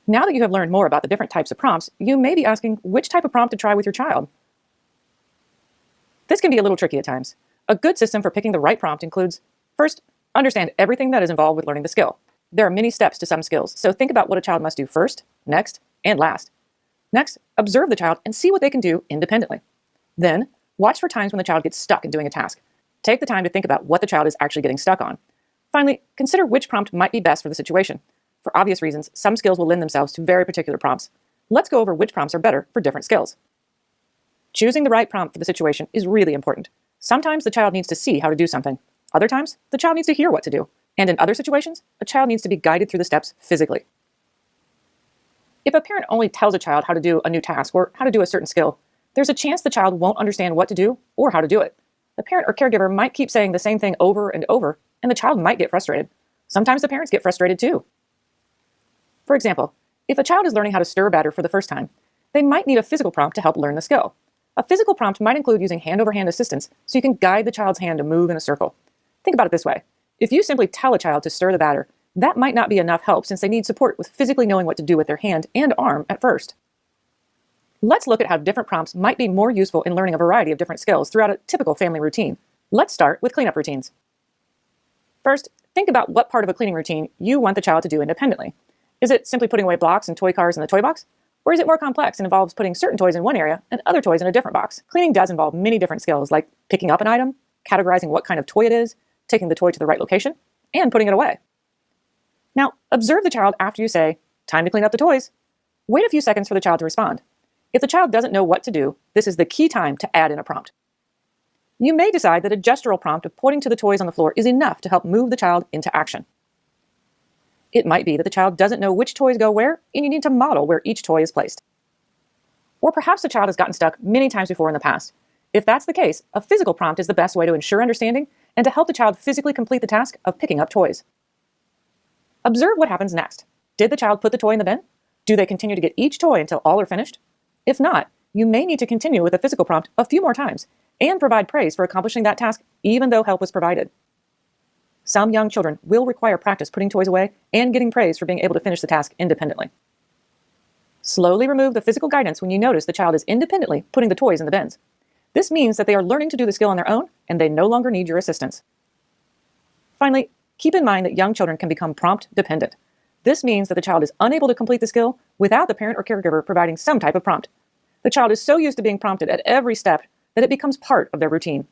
Now that you have learned more about the different types of prompts, you may be asking which type of prompt to try with your child. This can be a little tricky at times. A good system for picking the right prompt includes, first, understand everything that is involved with learning the skill. There are many steps to some skills, so think about what a child must do first, next, and last. Next, observe the child and see what they can do independently. Then, watch for times when the child gets stuck in doing a task. Take the time to think about what the child is actually getting stuck on. Finally, consider which prompt might be best for the situation. For obvious reasons, some skills will lend themselves to very particular prompts. Let's go over which prompts are better for different skills. Choosing the right prompt for the situation is really important. Sometimes the child needs to see how to do something. Other times, the child needs to hear what to do. And in other situations, a child needs to be guided through the steps physically. If a parent only tells a child how to do a new task or how to do a certain skill, there's a chance the child won't understand what to do or how to do it. The parent or caregiver might keep saying the same thing over and over, and the child might get frustrated. Sometimes the parents get frustrated too. For example, if a child is learning how to stir a batter for the first time, they might need a physical prompt to help learn the skill. A physical prompt might include using hand-over-hand assistance so you can guide the child's hand to move in a circle. Think about it this way. If you simply tell a child to stir the batter, that might not be enough help since they need support with physically knowing what to do with their hand and arm at first. Let's look at how different prompts might be more useful in learning a variety of different skills throughout a typical family routine. Let's start with cleanup routines. First, think about what part of a cleaning routine you want the child to do independently. Is it simply putting away blocks and toy cars in the toy box? Or is it more complex and involves putting certain toys in one area and other toys in a different box? Cleaning does involve many different skills like picking up an item, categorizing what kind of toy it is, taking the toy to the right location, and putting it away. Now, observe the child after you say, "Time to clean up the toys." Wait a few seconds for the child to respond. If the child doesn't know what to do, this is the key time to add in a prompt. You may decide that a gestural prompt of pointing to the toys on the floor is enough to help move the child into action. It might be that the child doesn't know which toys go where, and you need to model where each toy is placed. Or perhaps the child has gotten stuck many times before in the past. If that's the case, a physical prompt is the best way to ensure understanding and to help the child physically complete the task of picking up toys. Observe what happens next. Did the child put the toy in the bin? Do they continue to get each toy until all are finished? If not, you may need to continue with a physical prompt a few more times and provide praise for accomplishing that task even though help was provided. Some young children will require practice putting toys away and getting praise for being able to finish the task independently. Slowly remove the physical guidance when you notice the child is independently putting the toys in the bins. This means that they are learning to do the skill on their own and they no longer need your assistance. Finally, keep in mind that young children can become prompt dependent. This means that the child is unable to complete the skill without the parent or caregiver providing some type of prompt. The child is so used to being prompted at every step that it becomes part of their routine.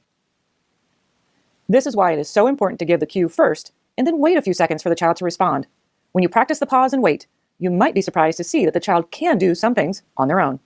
This is why it is so important to give the cue first and then wait a few seconds for the child to respond. When you practice the pause and wait, you might be surprised to see that the child can do some things on their own.